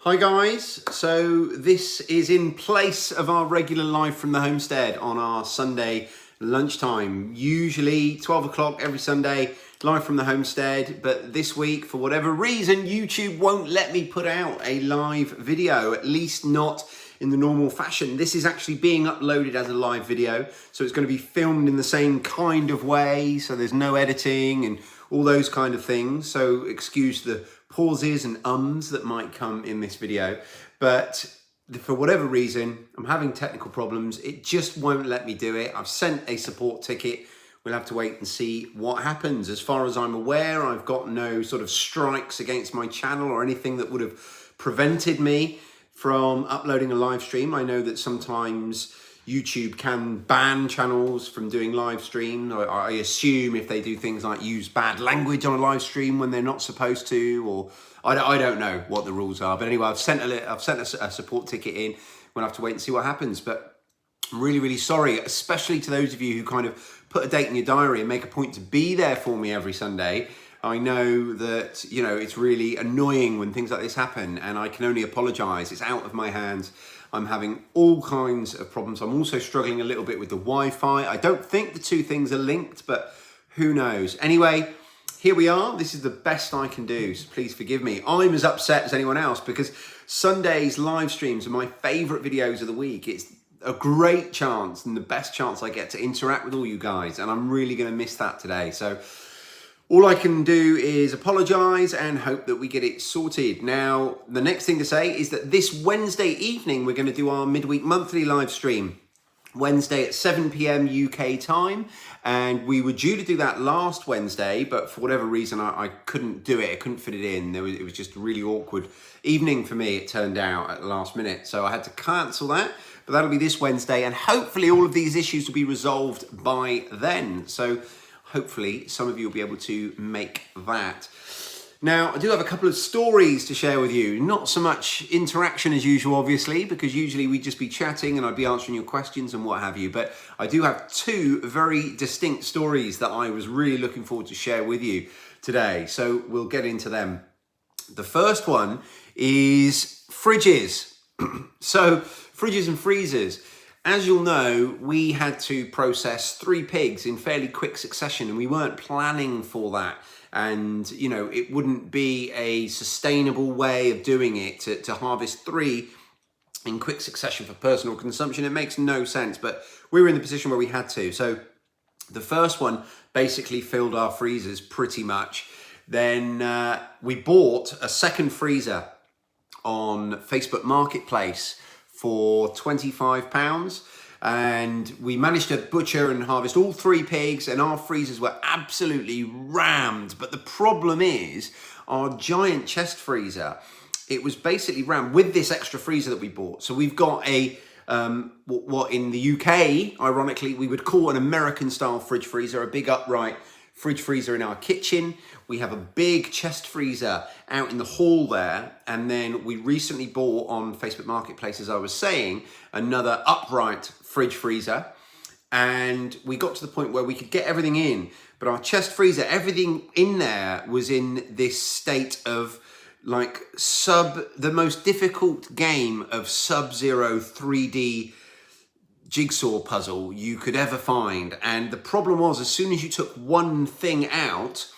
Hi guys, so this is in place of our regular live from the homestead on our Sunday lunchtime. Usually 12 o'clock every Sunday, live from the homestead, but this week, for whatever reason, YouTube won't let me put out a live video, at least not in the normal fashion. This is actually being uploaded as a live video, so it's going to be filmed in the same kind of way, so there's no editing and all those kind of things, so excuse the pauses and ums that might come in this video, but for whatever reason, I'm having technical problems. It just won't let me do it. I've sent a support ticket. We'll have to wait and see what happens. As far as I'm aware, I've got no sort of strikes against my channel or anything that would have prevented me from uploading a live stream. I know that sometimes YouTube can ban channels from doing live stream. I assume if they do things like use bad language on a live stream when they're not supposed to, or I don't know what the rules are. But anyway, I've sent a support ticket in. We'll have to wait and see what happens. But I'm really, really sorry, especially to those of you who kind of put a date in your diary and make a point to be there for me every Sunday. I know that, you know, it's really annoying when things like this happen, and I can only apologize. It's out of my hands. I'm having all kinds of problems. I'm also struggling a little bit with the Wi-Fi. I don't think the two things are linked, but who knows? Anyway, here we are. This is the best I can do, so please forgive me. I'm as upset as anyone else because Sunday's live streams are my favorite videos of the week. It's a great chance and the best chance I get to interact with all you guys, and I'm really going to miss that today. So all I can do is apologise and hope that we get it sorted. Now, the next thing to say is that this Wednesday evening, we're going to do our midweek monthly live stream. Wednesday at 7 p.m. UK time. And we were due to do that last Wednesday, but for whatever reason, I couldn't do it. I couldn't fit it in. It was just a really awkward evening for me, it turned out, at the last minute. So I had to cancel that. But that'll be this Wednesday. And hopefully all of these issues will be resolved by then. So hopefully some of you will be able to make that. Now, I do have a couple of stories to share with you. Not so much interaction as usual, obviously, because usually we'd just be chatting and I'd be answering your questions and what have you. But I do have two very distinct stories that I was really looking forward to share with you today. So we'll get into them. The first one is fridges. So fridges and freezers. As you'll know, we had to process 3 pigs in fairly quick succession, and we weren't planning for that. And, you know, it wouldn't be a sustainable way of doing it to harvest 3 in quick succession for personal consumption. It makes no sense, but we were in the position where we had to. So the first one basically filled our freezers pretty much. Then we bought a second freezer on Facebook Marketplace for £25, and we managed to butcher and harvest all 3 pigs, and our freezers were absolutely rammed. But the problem is our giant chest freezer, it was basically rammed with this extra freezer that we bought. So we've got a what in the UK, ironically, we would call an American style fridge freezer, a big upright fridge freezer in our kitchen. We have a big chest freezer out in the hall there. And then we recently bought on Facebook Marketplace, as I was saying, another upright fridge freezer. And we got to the point where we could get everything in. But our chest freezer, everything in there was in this state of like the most difficult game of Sub-Zero 3D jigsaw puzzle you could ever find. And the problem was, as soon as you took one thing out,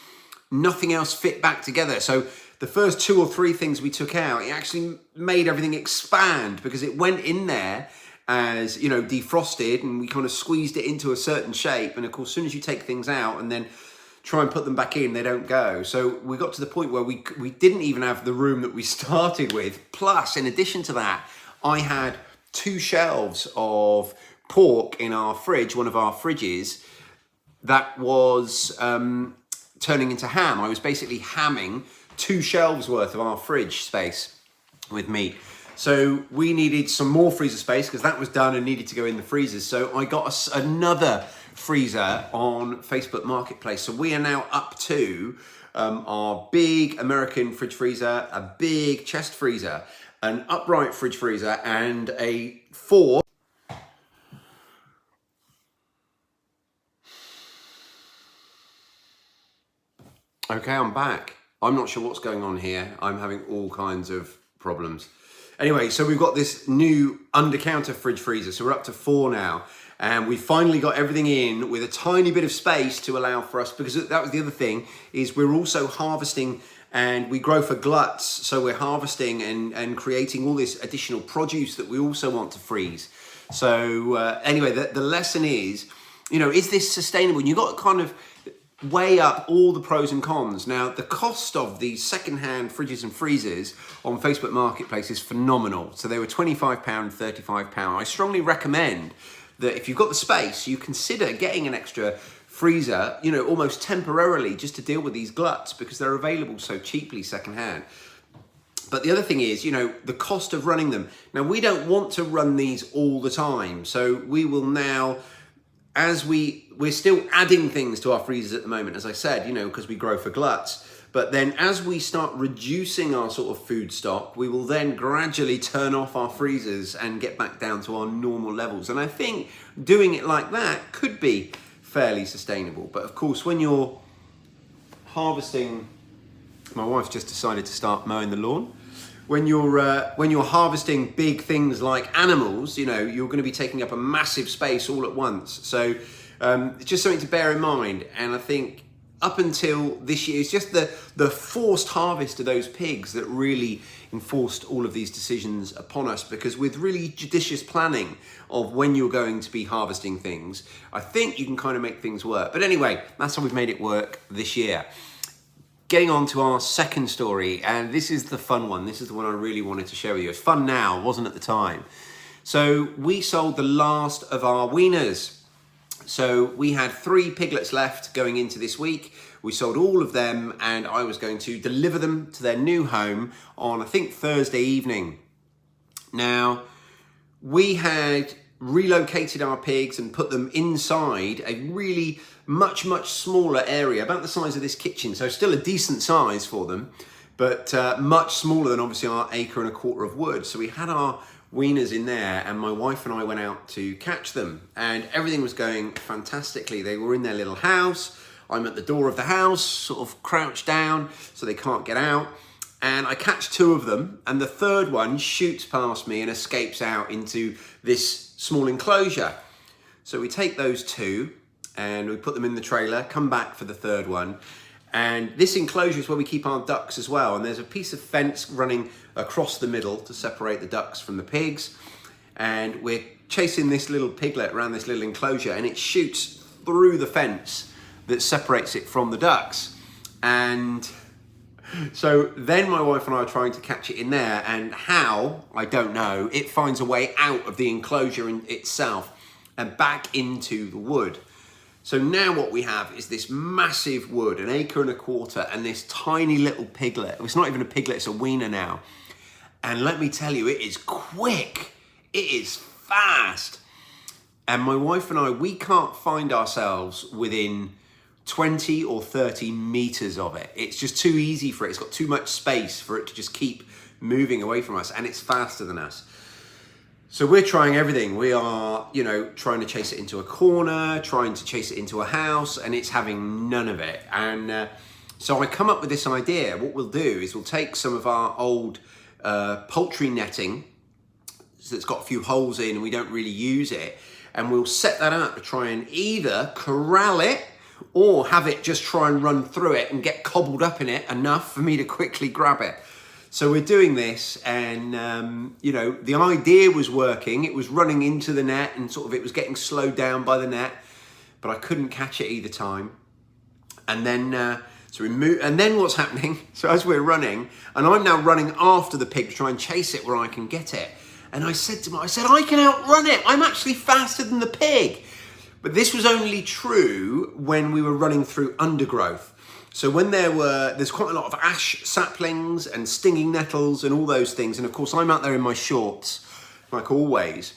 nothing else fit back together. So the first 2 or 3 things we took out, it actually made everything expand because it went in there as, you know, defrosted, and we kind of squeezed it into a certain shape. And of course, as soon as you take things out and then try and put them back in, they don't go. So we got to the point where we didn't even have the room that we started with. Plus, in addition to that, I had 2 shelves of pork in our fridge, one of our fridges, that was turning into ham. I was basically hamming 2 shelves worth of our fridge space with meat. So we needed some more freezer space because that was done and needed to go in the freezers. So I got us another freezer on Facebook Marketplace. So we are now up to our big American fridge freezer, a big chest freezer, an upright fridge freezer, and a 4. Okay, I'm back. I'm not sure what's going on here. I'm having all kinds of problems. Anyway, so we've got this new under-counter fridge freezer. So we're up to 4 now. And we finally got everything in with a tiny bit of space to allow for us, because that was the other thing, is we're also harvesting, and we grow for gluts. So we're harvesting and creating all this additional produce that we also want to freeze. So anyway, the lesson is, is this sustainable? And you've got to kind of weigh up all the pros and cons. Now, the cost of these second-hand fridges and freezers on Facebook Marketplace is phenomenal. So they were £25, £35. I strongly recommend that if you've got the space, you consider getting an extra freezer, almost temporarily, just to deal with these gluts, because they're available so cheaply second-hand. But the other thing is, the cost of running them. Now, we don't want to run these all the time. So we will now, as we're still adding things to our freezers at the moment, as I said, because we grow for gluts. But then as we start reducing our sort of food stock, we will then gradually turn off our freezers and get back down to our normal levels. And I think doing it like that could be fairly sustainable. But of course, when you're harvesting, my wife's just decided to start mowing the lawn. When you're harvesting big things like animals, you're going to be taking up a massive space all at once. So it's just something to bear in mind. And I think up until this year, it's just the forced harvest of those pigs that really enforced all of these decisions upon us, because with really judicious planning of when you're going to be harvesting things, I think you can kind of make things work. But anyway, that's how we've made it work this year. Getting on to our second story, and this is the fun one. This is the one I really wanted to share with you. It's fun now, wasn't at the time. So we sold the last of our weaners. So we had 3 piglets left going into this week. We sold all of them, and I was going to deliver them to their new home on, I think, Thursday evening. Now, we had relocated our pigs and put them inside a really much smaller area, about the size of this kitchen. So still a decent size for them, but much smaller than obviously our 1.25 acres of wood. So we had our weaners in there, and my wife and I went out to catch them, and everything was going fantastically. They were in their little house. I'm at the door of the house, sort of crouched down so they can't get out, and I catch 2 of them, and the third one shoots past me and escapes out into this small enclosure. So we take those 2 and we put them in the trailer, come back for the third one. And this enclosure is where we keep our ducks as well. And there's a piece of fence running across the middle to separate the ducks from the pigs. And we're chasing this little piglet around this little enclosure, and it shoots through the fence that separates it from the ducks. And so then my wife and I are trying to catch it in there, and how, I don't know, it finds a way out of the enclosure in itself and back into the wood. So now what we have is this massive wood, 1.25 acres, and this tiny little piglet. It's not even a piglet, it's a weaner now. And let me tell you, it is quick. It is fast. And my wife and I, we can't find ourselves within 20 or 30 meters of it. It's just too easy for it. It's got too much space for it to just keep moving away from us, and it's faster than us. So we're trying everything. We are, trying to chase it into a corner, trying to chase it into a house, and it's having none of it. And so I come up with this idea. What we'll do is we'll take some of our old poultry netting that's got a few holes in and we don't really use it, and we'll set that up to try and either corral it or have it just try and run through it and get cobbled up in it enough for me to quickly grab it. So we're doing this, and the idea was working. It was running into the net, and sort of it was getting slowed down by the net, but I couldn't catch it either time. And then so we move, and then what's happening? So as we're running, and I'm now running after the pig to try and chase it where I can get it. And I said to him, I can outrun it. I'm actually faster than the pig. But this was only true when we were running through undergrowth. So when there's quite a lot of ash saplings and stinging nettles and all those things. And of course, I'm out there in my shorts, like always.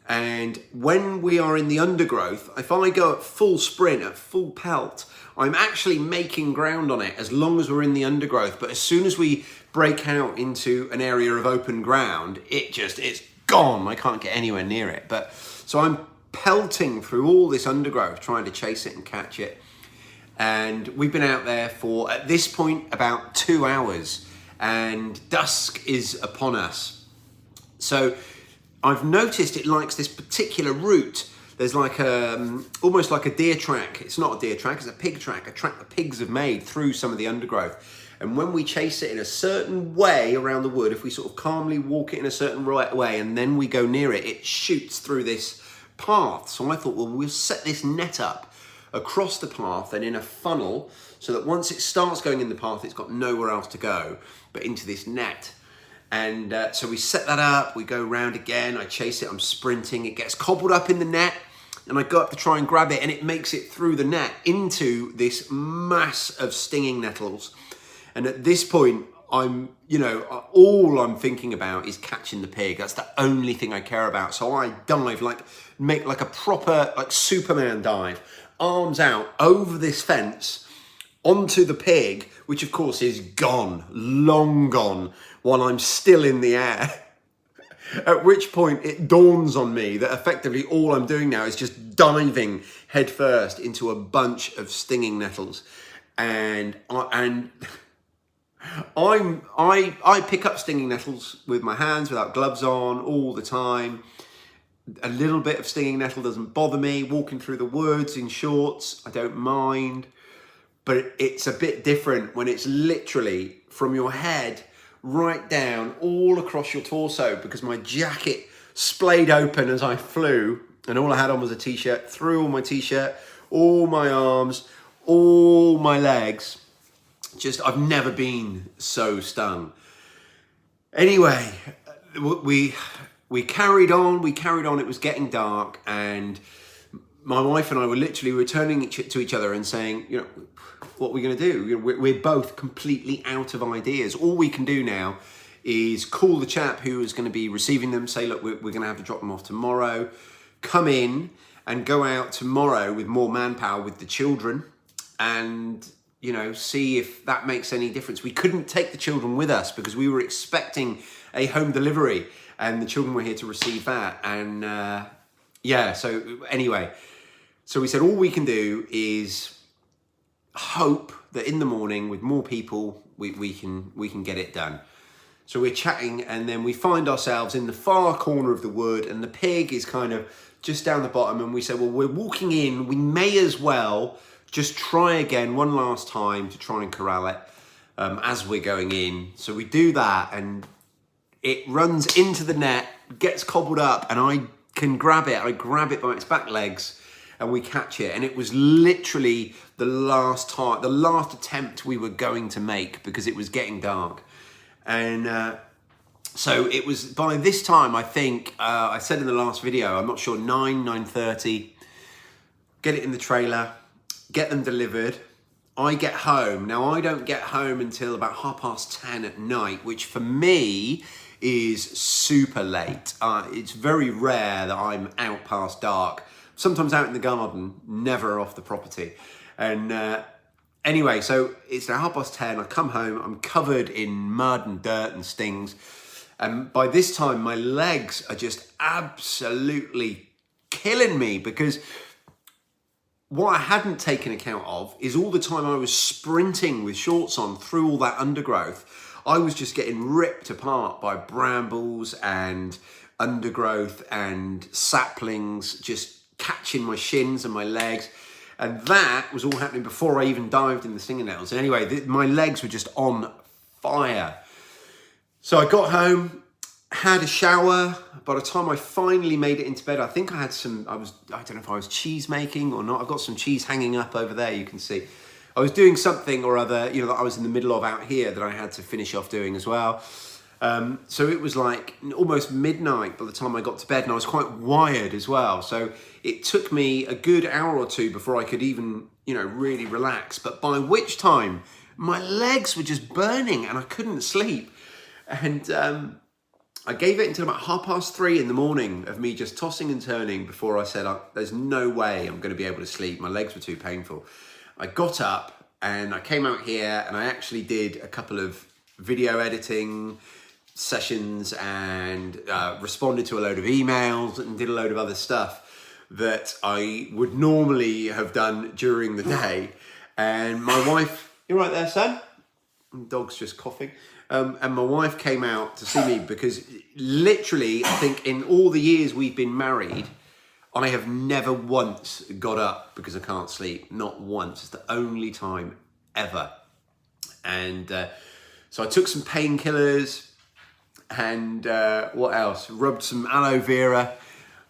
And when we are in the undergrowth, if I go at full sprint, at full pelt, I'm actually making ground on it as long as we're in the undergrowth. But as soon as we break out into an area of open ground, it's gone. I can't get anywhere near it. But so I'm pelting through all this undergrowth, trying to chase it and catch it. And we've been out there for, at this point, about 2 hours. and dusk is upon us. So I've noticed it likes this particular route. There's like almost like a deer track. It's not a deer track, it's a pig track, a track that pigs have made through some of the undergrowth. And when we chase it in a certain way around the wood, if we sort of calmly walk it in a certain right way and then we go near it, it shoots through this path. So I thought, well, we'll set this net up across the path and in a funnel so that once it starts going in the path, it's got nowhere else to go but into this net. And so we set that up, we go round again, I chase it, I'm sprinting, it gets cobbled up in the net, and I go up to try and grab it, and it makes it through the net into this mass of stinging nettles. And at this point, I'm, all I'm thinking about is catching the pig. That's the only thing I care about. So I dive, make like a proper, Superman dive, arms out over this fence onto the pig, which of course is gone, long gone, while I'm still in the air. At which point it dawns on me that effectively all I'm doing now is just diving headfirst into a bunch of stinging nettles. And I pick up stinging nettles with my hands without gloves on all the time. A little bit of stinging nettle doesn't bother me. Walking through the woods in shorts, I don't mind. But it's a bit different when it's literally from your head right down all across your torso, because my jacket splayed open as I flew and all I had on was a t-shirt, through all my t-shirt, all my arms, all my legs. I've never been so stung. Anyway, we carried on, it was getting dark, and my wife and I were literally turning to each other and saying, what are we going to do? We're both completely out of ideas. All we can do now is call the chap who is going to be receiving them, say, look, we're going to have to drop them off tomorrow, come in and go out tomorrow with more manpower with the children and see if that makes any difference. We couldn't take the children with us because we were expecting a home delivery and the children were here to receive that. And so we said all we can do is hope that in the morning with more people, we can get it done. So we're chatting and then we find ourselves in the far corner of the wood and the pig is kind of just down the bottom, and we said, well, we're walking in, we may as well just try again one last time to try and corral it as we're going in. So we do that and it runs into the net, gets cobbled up, and I can grab it. I grab it by its back legs and we catch it. And it was literally the last attempt we were going to make because it was getting dark. And so it was, by this time, I think, I said in the last video, I'm not sure, 9:30, get it in the trailer, get them delivered. I get home. Now, I don't get home until about 10:30 at night, which for me is super late. It's very rare that I'm out past dark. Sometimes out in the garden, never off the property. And anyway, so it's now 10:30. I come home, I'm covered in mud and dirt and stings. And by this time, my legs are just absolutely killing me, because what I hadn't taken account of is all the time I was sprinting with shorts on through all that undergrowth, I was just getting ripped apart by brambles and undergrowth and saplings just catching my shins and my legs. And that was all happening before I even dived in the stinging nettles. And anyway, my legs were just on fire. So I got home, had a shower. By the time I finally made it into bed, I think I had I don't know if I was cheese making or not. I've got some cheese hanging up over there, you can see. I was doing something or other, that I was in the middle of out here that I had to finish off doing as well. So it was like almost midnight by the time I got to bed, and I was quite wired as well. So it took me a good hour or two before I could even, really relax. But by which time my legs were just burning and I couldn't sleep. And I gave it until about 3:30 in the morning of me just tossing and turning before I said, there's no way I'm going to be able to sleep. My legs were too painful. I got up and I came out here and I actually did a couple of video editing sessions and responded to a load of emails and did a load of other stuff that I would normally have done during the day. And my wife, you right there, son? The dog's just coughing. And my wife came out to see me because literally, I think in all the years we've been married, I have never once got up because I can't sleep. Not once. It's the only time ever. And so I took some painkillers and what else? Rubbed some aloe vera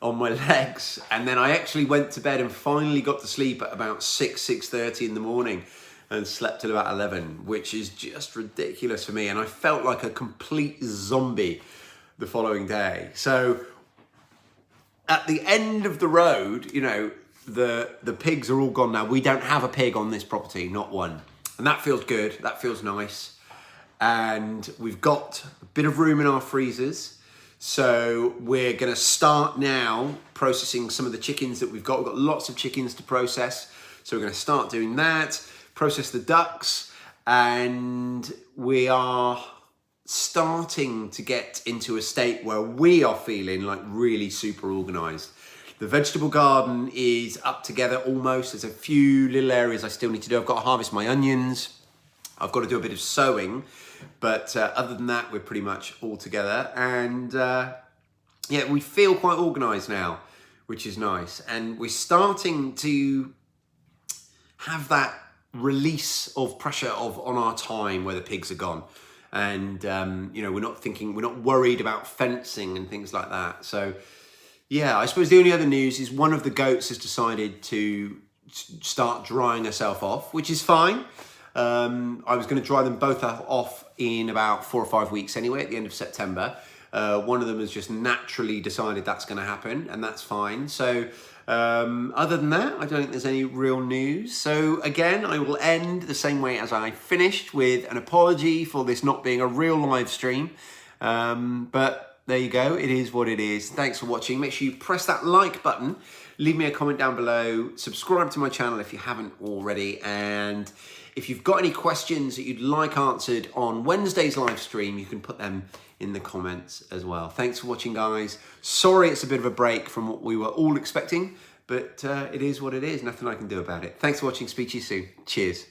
on my legs. And then I actually went to bed and finally got to sleep at about 6:30 in the morning and slept till about 11, which is just ridiculous for me. And I felt like a complete zombie the following day. So at the end of the road, you know, the pigs are all gone now. We don't have a pig on this property, not one. And that feels good, that feels nice. And we've got a bit of room in our freezers. So we're gonna start now processing some of the chickens that we've got. We've got lots of chickens to process. So we're gonna start doing that, process the ducks, and we are starting to get into a state where we are feeling like really super organized. The vegetable garden is up together almost. There's a few little areas I still need to do. I've got to harvest my onions. I've got to do a bit of sowing, but other than that, we're pretty much all together. And yeah, we feel quite organized now, which is nice. And we're starting to have that release of pressure on our time where the pigs are gone. And, you know, we're not worried about fencing and things like that. So, yeah, I suppose the only other news is one of the goats has decided to start drying herself off, which is fine. I was going to dry them both off in about 4 or 5 weeks anyway, at the end of September. One of them has just naturally decided that's going to happen, and that's fine. So, other than that, I don't think there's any real news. So again, I will end the same way as I finished, with an apology for this not being a real live stream. But there you go. It is what it is. Thanks for watching. Make sure you press that like button. Leave me a comment down below. Subscribe to my channel if you haven't already. And if you've got any questions that you'd like answered on Wednesday's live stream, you can put them in the comments as well. Thanks for watching, guys. Sorry it's a bit of a break from what we were all expecting, but it is what it is. Nothing I can do about it. Thanks for watching. Speak to you soon. Cheers.